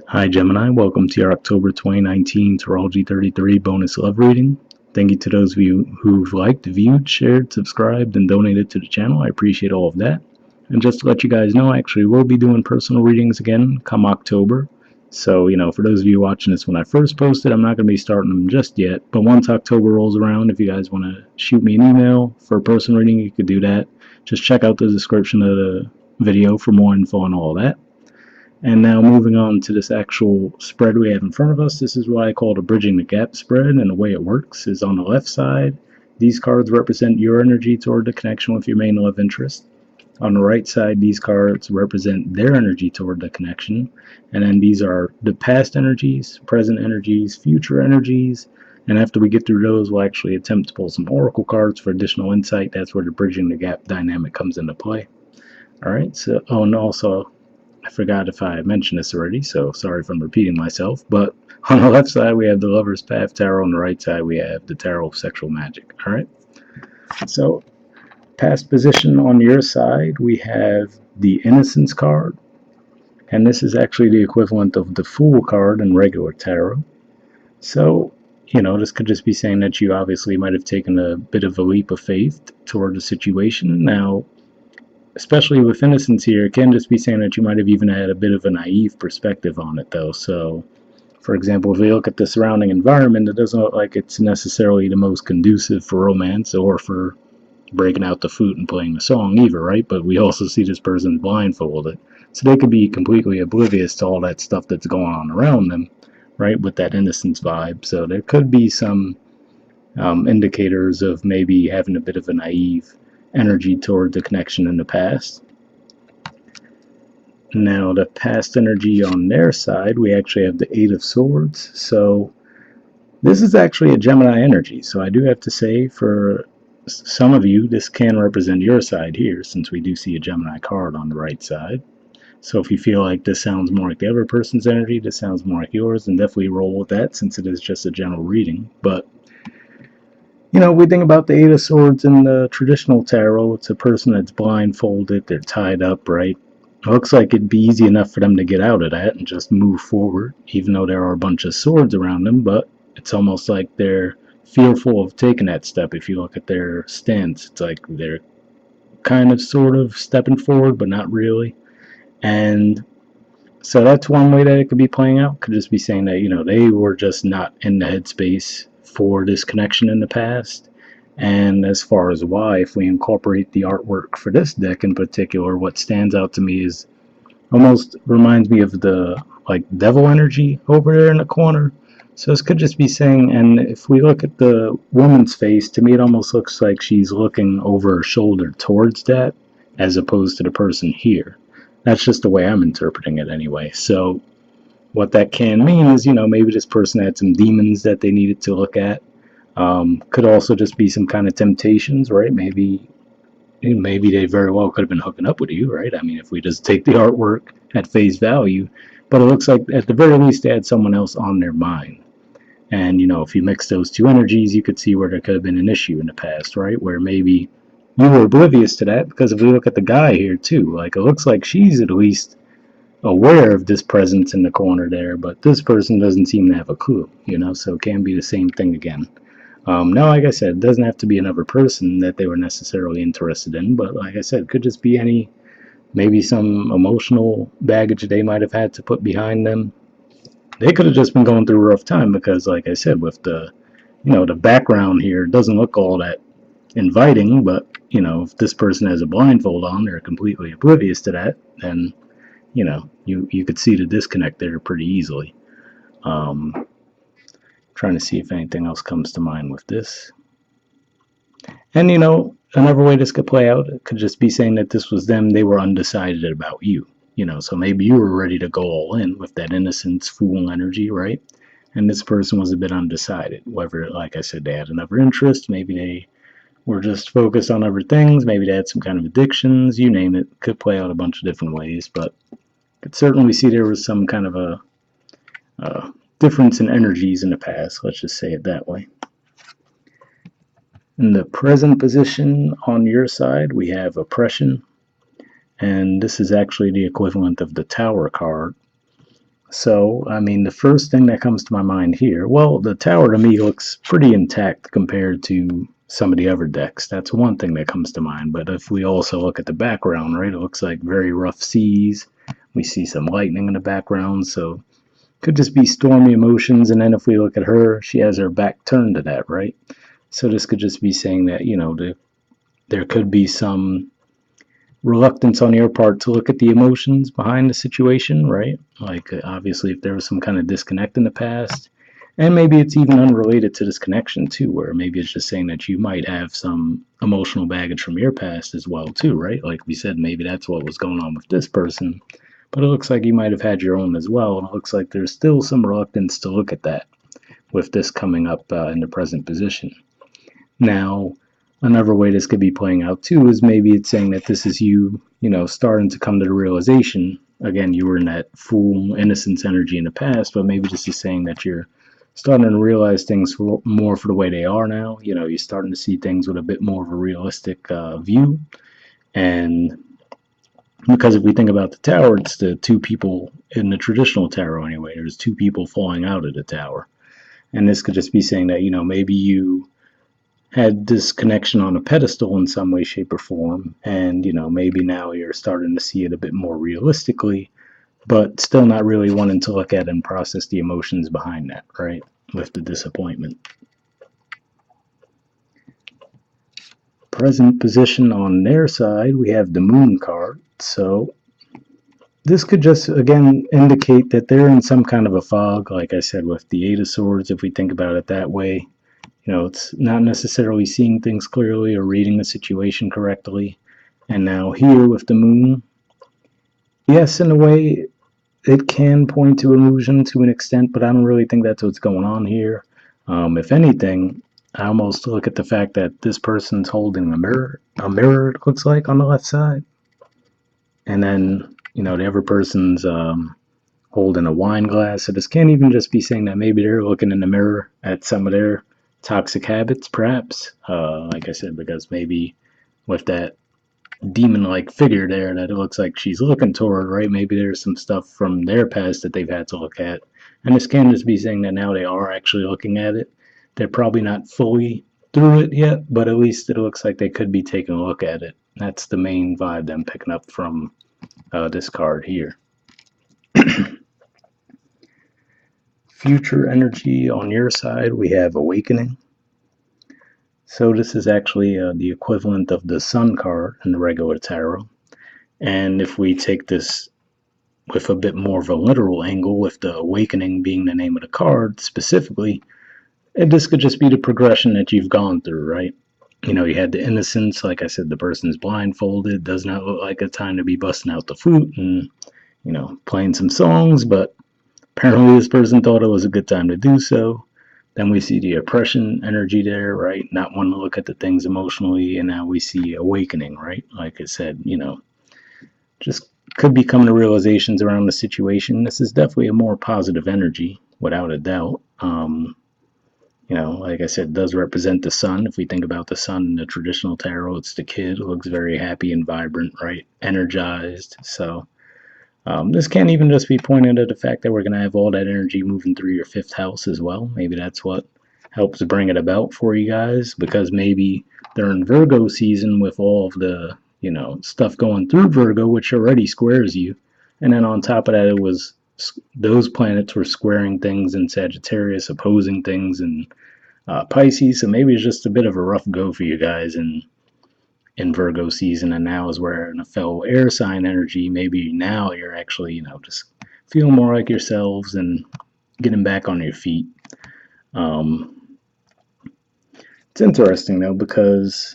Hi Gemini, welcome to your October 2019 Astrology 33 bonus love reading. Thank you to those of you who've liked, viewed, shared, subscribed, and donated to the channel. I appreciate all of that. And just to let you guys know, I actually will be doing personal readings again come October. So, for those of you watching this when I first posted, I'm not going to be starting them just yet. But once October rolls around, if you guys want to shoot me an email for a personal reading, you could do that. Just check out the description of the video for more info on all that. And now moving on to this actual spread we have in front of us, this is what I call the bridging the gap spread, and the way it works is on the left side, these cards represent your energy toward the connection with your main love interest. On the right side, these cards represent their energy toward the connection, and then these are the past energies, present energies, future energies, and after we get through those, we'll actually attempt to pull some oracle cards for additional insight. That's where the bridging the gap dynamic comes into play. Alright, so, and also, I forgot if I mentioned this already, so sorry if I'm repeating myself, but on the left side we have the Lover's Path Tarot, on the right side we have the Tarot of Sexual Magic. Alright, so past position on your side we have the Innocence card, and this is actually the equivalent of the Fool card in regular tarot. So, this could just be saying that you obviously might have taken a bit of a leap of faith toward the situation. Now, especially with innocence here, it can just be saying that you might have even had a bit of a naive perspective on it, though. So, for example, if we look at the surrounding environment, it doesn't look like it's necessarily the most conducive for romance or for breaking out the flute and playing a song either, right? But we also see this person blindfolded. So they could be completely oblivious to all that stuff that's going on around them, right, with that innocence vibe. So there could be some indicators of maybe having a bit of a naive energy toward the connection in the past. Now, the past energy on their side, we actually have the Eight of Swords. So this is actually a Gemini energy. So I do have to say, for some of you, this can represent your side here, since we do see a Gemini card on the right side. So if you feel like this sounds more like the other person's energy, this sounds more like yours, then definitely roll with that, since it is just a general reading. But we think about the Eight of Swords in the traditional tarot. It's a person that's blindfolded, they're tied up, right? It looks like it'd be easy enough for them to get out of that and just move forward, even though there are a bunch of swords around them, but it's almost like they're fearful of taking that step. If you look at their stance, it's like they're kind of sort of stepping forward, but not really. And so that's one way that it could be playing out. Could just be saying that, they were just not in the headspace for this connection in the past. And as far as why, if we incorporate the artwork for this deck in particular, what stands out to me is almost reminds me of the devil energy over there in the corner. So this could just be saying, and if we look at the woman's face, to me it almost looks like she's looking over her shoulder towards that, as opposed to the person here. That's just the way I'm interpreting it anyway. So what that can mean is, maybe this person had some demons that they needed to look at. Could also just be some kind of temptations, right? Maybe they very well could have been hooking up with you, right? I mean, if we just take the artwork at face value, but it looks like at the very least they had someone else on their mind. And, if you mix those two energies, you could see where there could have been an issue in the past, right? Where maybe you were oblivious to that, because if we look at the guy here too, it looks like she's at least aware of this presence in the corner there, but this person doesn't seem to have a clue, so it can be the same thing again. Now, like I said, it doesn't have to be another person that they were necessarily interested in, but like I said, it could just be maybe some emotional baggage they might have had to put behind them. They could have just been going through a rough time because, like I said, with the background here, it doesn't look all that inviting, but, if this person has a blindfold on, they're completely oblivious to that, then, you could see the disconnect there pretty easily. Trying to see if anything else comes to mind with this. And, another way this could play out, it could just be saying that this was them, they were undecided about you. So maybe you were ready to go all in with that innocence, fool energy, right? And this person was a bit undecided. Whether, like I said, they had another interest, maybe they were just focused on other things, maybe they had some kind of addictions, you name it. Could play out a bunch of different ways, but could certainly see there was some kind of a difference in energies in the past, let's just say it that way. In the present position on your side, we have oppression, and this is actually the equivalent of the Tower card. So, I mean, the first thing that comes to my mind here, well, the tower to me looks pretty intact compared to some of the other decks. That's one thing that comes to mind. But if we also look at the background, right, it looks like very rough seas. We see some lightning in the background, so could just be stormy emotions. And then if we look at her, she has her back turned to that, right? So this could just be saying that, there could be some reluctance on your part to look at the emotions behind the situation, right? Like, obviously, if there was some kind of disconnect in the past, and maybe it's even unrelated to this connection, too, where maybe it's just saying that you might have some emotional baggage from your past as well, too, right? Like we said, maybe that's what was going on with this person, but it looks like you might have had your own as well, and it looks like there's still some reluctance to look at that with this coming up in the present position. Now, another way this could be playing out too is maybe it's saying that this is you, starting to come to the realization. Again, you were in that full innocence energy in the past, but maybe this is saying that you're starting to realize things more for the way they are now. You're starting to see things with a bit more of a realistic view. And because if we think about the tower, it's the two people in the traditional tarot anyway. There's two people falling out of the tower. And this could just be saying that, maybe you had this connection on a pedestal in some way, shape, or form. And, maybe now you're starting to see it a bit more realistically, but still not really wanting to look at and process the emotions behind that, right? With the disappointment. Present position on their side, we have the moon card. So this could just, again, indicate that they're in some kind of a fog, like I said, with the Eight of Swords, if we think about it that way. It's not necessarily seeing things clearly or reading the situation correctly. And now here with the moon, yes, in a way, it can point to illusion to an extent, but I don't really think that's what's going on here. If anything, I almost look at the fact that this person's holding a mirror, it looks like, on the left side. And then, the other person's holding a wine glass. So this can't even just be saying that maybe they're looking in the mirror at some of their toxic habits, perhaps. Like I said, because maybe with that demon-like figure there that it looks like she's looking toward, right? Maybe there's some stuff from their past that they've had to look at. And this can just be saying that now they are actually looking at it. They're probably not fully through it yet, but at least it looks like they could be taking a look at it. That's the main vibe I'm picking up from this card here. Future energy on your side, we have awakening. So this is actually the equivalent of the sun card in the regular tarot. And if we take this with a bit more of a literal angle, with the awakening being the name of the card specifically, this could just be the progression that you've gone through, right? You had the innocence, like I said, the person's blindfolded, does not look like a time to be busting out the flute and, playing some songs, but apparently this person thought it was a good time to do so. Then we see the oppression energy there, right? Not wanting to look at the things emotionally, and now we see awakening, right? Like I said, just could be coming to realizations around the situation. This is definitely a more positive energy, without a doubt. Like I said, it does represent the sun. If we think about the sun in the traditional tarot, it's the kid. It looks very happy and vibrant, right? Energized. So this can't even just be pointed at the fact that we're going to have all that energy moving through your fifth house as well. Maybe that's what helps bring it about for you guys, because maybe they're in Virgo season with all of the, stuff going through Virgo, which already squares you. And then on top of that, it was those planets were squaring things in Sagittarius, opposing things in Pisces. So maybe it's just a bit of a rough go for you guys in Virgo season, and now is where in a fellow air sign energy, maybe now you're actually, just feeling more like yourselves and getting back on your feet. It's interesting though, because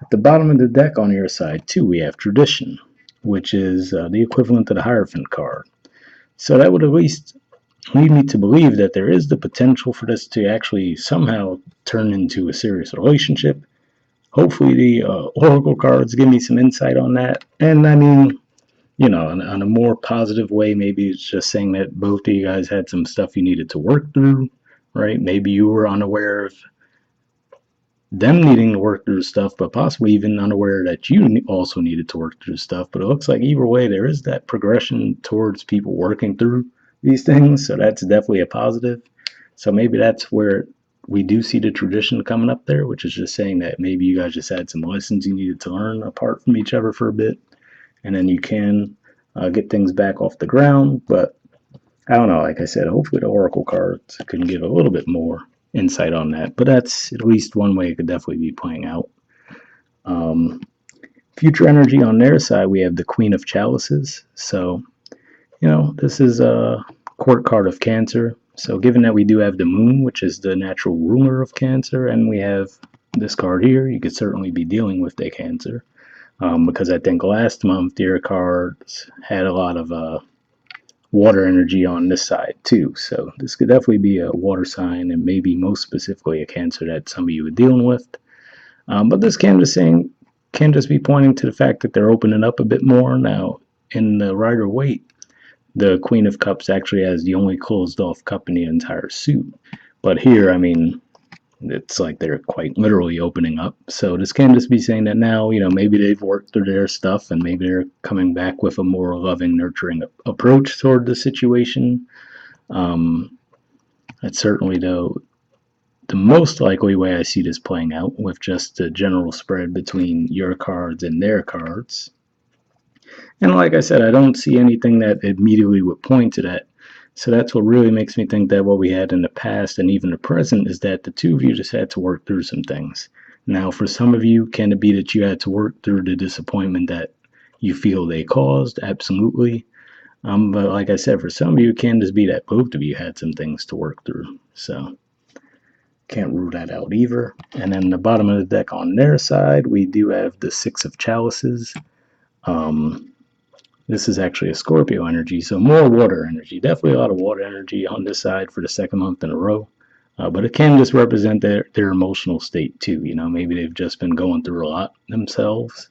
at the bottom of the deck on your side too, we have tradition, which is the equivalent to the Hierophant card. So that would at least lead me to believe that there is the potential for this to actually somehow turn into a serious relationship. Hopefully the oracle cards give me some insight on that. And I mean, on a more positive way, maybe it's just saying that both of you guys had some stuff you needed to work through, right? Maybe you were unaware of them needing to work through stuff, but possibly even unaware that you also needed to work through stuff. But it looks like either way, there is that progression towards people working through these things, so that's definitely a positive. So maybe that's where we do see the tradition coming up there, which is just saying that maybe you guys just had some lessons you needed to learn apart from each other for a bit, and then you can get things back off the ground. But I don't know, like I said, hopefully the Oracle cards can give a little bit more insight on that. But that's at least one way it could definitely be playing out. Um, Future energy on their side, we have the Queen of Chalices. So, this is a court card of Cancer. So, given that we do have the Moon, which is the natural ruler of Cancer, and we have this card here, you could certainly be dealing with the Cancer. Because I think last month your cards had a lot of water energy on this side too. So this could definitely be a water sign, and maybe most specifically a Cancer that some of you are dealing with. But this can just be pointing to the fact that they're opening up a bit more now. In the Rider Waite, the Queen of Cups actually has the only closed off cup in the entire suit. But here, I mean, it's like they're quite literally opening up. So this can just be saying that now, maybe they've worked through their stuff and maybe they're coming back with a more loving, nurturing approach toward the situation. That's certainly the most likely way I see this playing out, with just the general spread between your cards and their cards. And like I said, I don't see anything that immediately would point to that. So that's what really makes me think that what we had in the past and even the present is that the two of you just had to work through some things. Now, for some of you, can it be that you had to work through the disappointment that you feel they caused? Absolutely. But like I said, for some of you, it can just be that both of you had some things to work through. So can't rule that out either. And then the bottom of the deck on their side, we do have the Six of Chalices. This is actually a Scorpio energy, so more water energy. Definitely a lot of water energy on this side for the second month in a row. But it can just represent their emotional state too. Maybe they've just been going through a lot themselves.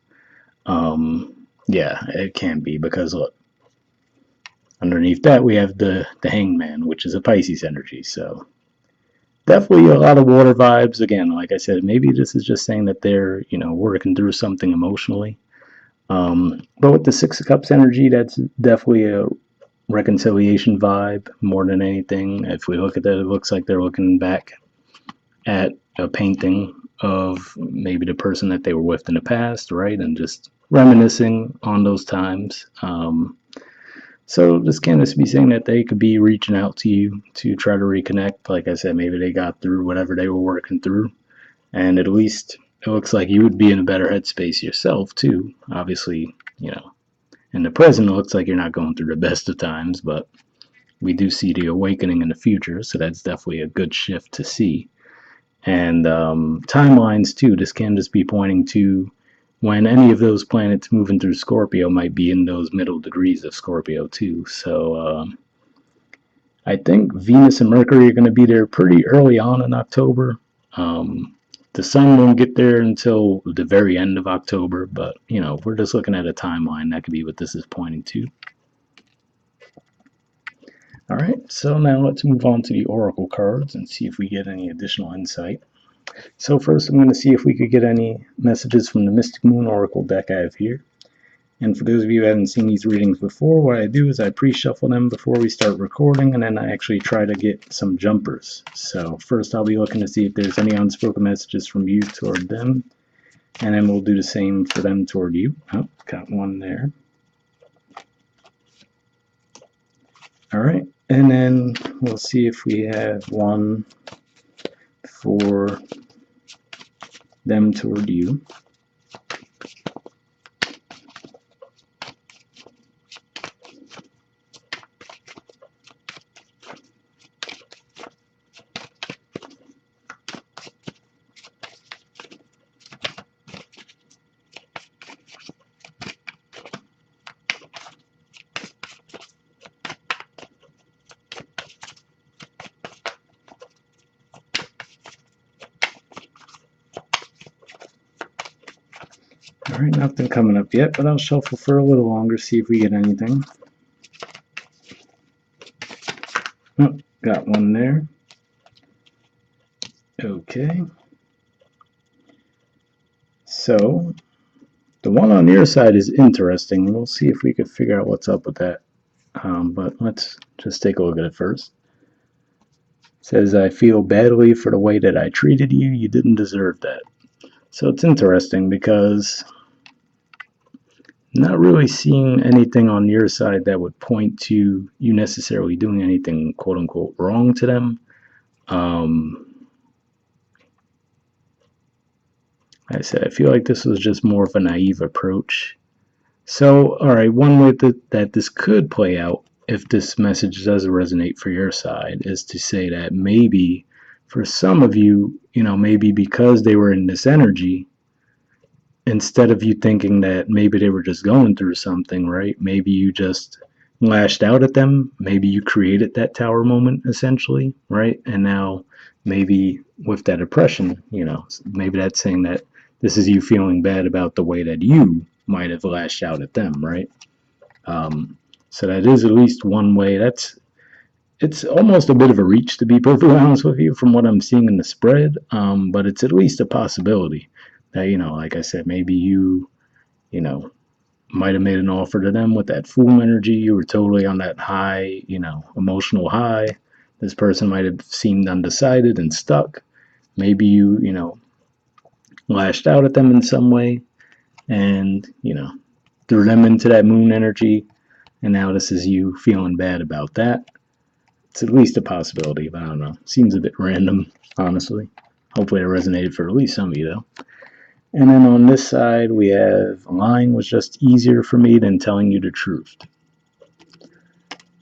Yeah, it can be, because look, underneath that we have the Hangman, which is a Pisces energy. So definitely a lot of water vibes. Again, like I said, maybe this is just saying that they're working through something emotionally. But with the Six of Cups energy, that's definitely a reconciliation vibe more than anything. If we look at that, it looks like they're looking back at a painting of maybe the person that they were with in the past, right? And just reminiscing on those times. So this can just be saying that they could be reaching out to you to try to reconnect. Like I said, maybe they got through whatever they were working through, and at least it looks like you would be in a better headspace yourself too. Obviously, in the present, it looks like you're not going through the best of times, but we do see the awakening in the future, so that's definitely a good shift to see. And timelines too. This can just be pointing to when any of those planets moving through Scorpio might be in those middle degrees of Scorpio too. So I think Venus and Mercury are going to be there pretty early on in October. The sun won't get there until the very end of October, but if we're just looking at a timeline, that could be what this is pointing to. All right, so now let's move on to the Oracle cards and see if we get any additional insight. So first, I'm going to see if we could get any messages from the Mystic Moon Oracle deck I have here. And for those of you who haven't seen these readings before, what I do is I pre-shuffle them before we start recording, and then I actually try to get some jumpers. So first I'll be looking to see if there's any unspoken messages from you toward them, and then we'll do the same for them toward you. Oh, got one there. All right, and then we'll see if we have one for them toward you. All right, nothing coming up yet, but I'll shuffle for a little longer, see if we get anything. Oh, got one there. Okay. So, the one on your side is interesting. We'll see if we can figure out what's up with that. But let's just take a look at it first. It says, I feel badly for the way that I treated you. You didn't deserve that. So it's interesting because not really seeing anything on your side that would point to you necessarily doing anything quote unquote wrong to them. I said, I feel like this was just more of a naive approach. So, all right, one way that this could play out, if this message does resonate for your side, is to say that maybe for some of you, maybe because they were in this energy, instead of you thinking that maybe they were just going through something, right? Maybe you just lashed out at them. Maybe you created that tower moment essentially, right? And now maybe with that oppression, maybe that's saying that this is you feeling bad about the way that you might have lashed out at them, right? So that is at least one way. It's almost a bit of a reach, to be perfectly honest with you, from what I'm seeing in the spread. But it's at least a possibility that, like I said, maybe you know, might have made an offer to them with that fool energy. You were totally on that high, emotional high. This person might have seemed undecided and stuck. Maybe you lashed out at them in some way and, threw them into that moon energy. And now this is you feeling bad about that. It's at least a possibility, but I don't know. Seems a bit random, honestly. Hopefully it resonated for at least some of you, though. And then on this side, we have lying was just easier for me than telling you the truth.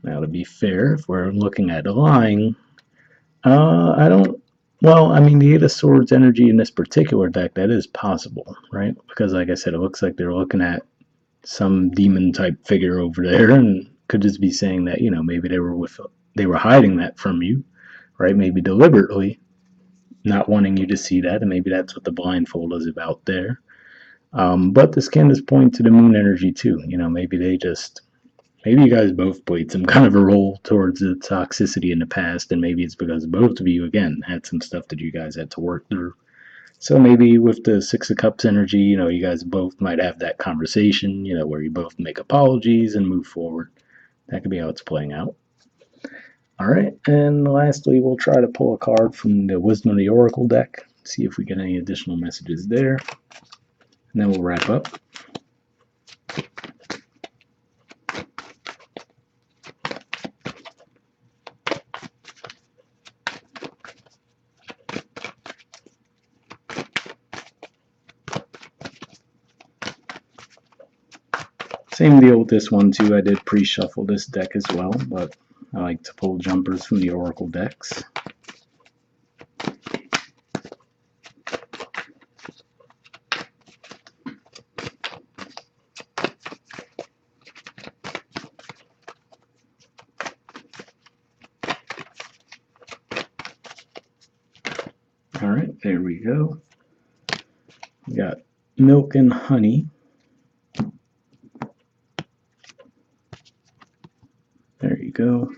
Now, to be fair, if we're looking at lying, I don't. Well, I mean, the Eight of Swords energy in this particular deck, that is possible, right? Because, like I said, it looks like they're looking at some demon type figure over there, and could just be saying that maybe they were hiding that from you, right? Maybe deliberately not wanting you to see that, and maybe that's what the blindfold is about there. But this can just point to the moon energy too. Maybe you guys both played some kind of a role towards the toxicity in the past, and maybe it's because both of you, again, had some stuff that you guys had to work through. So maybe with the Six of Cups energy, you guys both might have that conversation, where you both make apologies and move forward. That could be how it's playing out. All right, and lastly, we'll try to pull a card from the Wisdom of the Oracle deck, see if we get any additional messages there, and then we'll wrap up. Same deal with this one too. I did pre-shuffle this deck as well, but I like to pull jumpers from the Oracle decks. All right, there we go. We got milk and honey. There you go.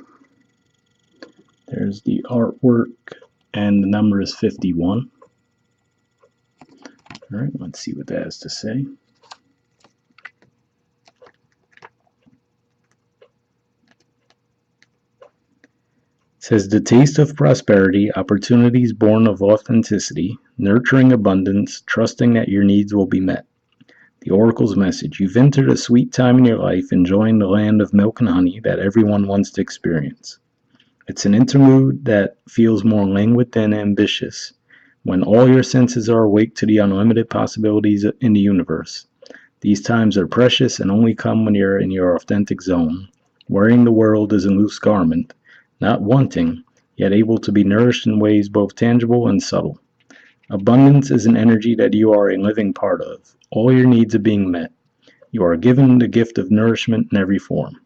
There's the artwork, and the number is 51. All right, let's see what that has to say. It says, the taste of prosperity, opportunities born of authenticity, nurturing abundance, trusting that your needs will be met. The Oracle's message, you've entered a sweet time in your life, enjoying the land of milk and honey that everyone wants to experience. It's an interlude that feels more languid than ambitious, when all your senses are awake to the unlimited possibilities in the universe. These times are precious and only come when you're in your authentic zone, wearing the world as a loose garment, not wanting, yet able to be nourished in ways both tangible and subtle. Abundance is an energy that you are a living part of. All your needs are being met. You are given the gift of nourishment in every form.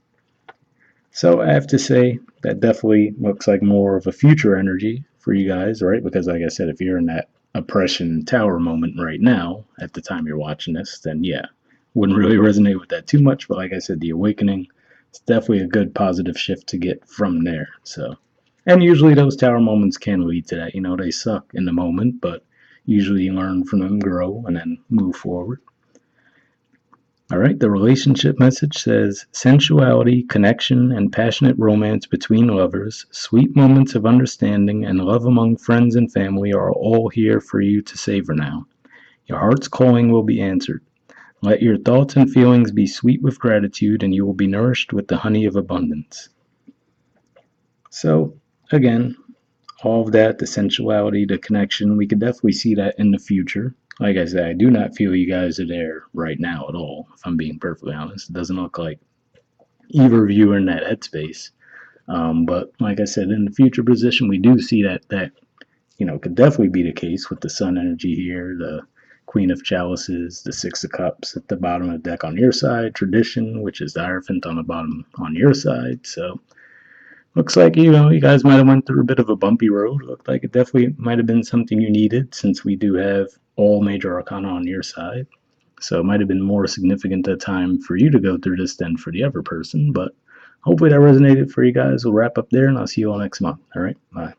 So I have to say that definitely looks like more of a future energy for you guys, right? Because like I said, if you're in that oppression tower moment right now, at the time you're watching this, then yeah, wouldn't really resonate with that too much. But like I said, the awakening, it's definitely a good positive shift to get from there. So, and usually those tower moments can lead to that. They suck in the moment, but usually you learn from them, grow, and then move forward. All right, the relationship message says sensuality, connection, and passionate romance between lovers, sweet moments of understanding, and love among friends and family are all here for you to savor now. Your heart's calling will be answered. Let your thoughts and feelings be sweet with gratitude, and you will be nourished with the honey of abundance. So, again, all of that, the sensuality, the connection, we could definitely see that in the future. Like I said, I do not feel you guys are there right now at all, if I'm being perfectly honest. It doesn't look like either of you are in that headspace. But like I said, in the future position, we do see that could definitely be the case with the sun energy here, the Queen of Chalices, the Six of Cups at the bottom of the deck on your side, Tradition, which is the Hierophant on the bottom on your side. So looks like you guys might have went through a bit of a bumpy road. Looked like it definitely might have been something you needed since we do have all major arcana on your side. So it might have been more significant a time for you to go through this than for the other person. But hopefully that resonated for you guys. We'll wrap up there, and I'll see you all next month. All right, bye.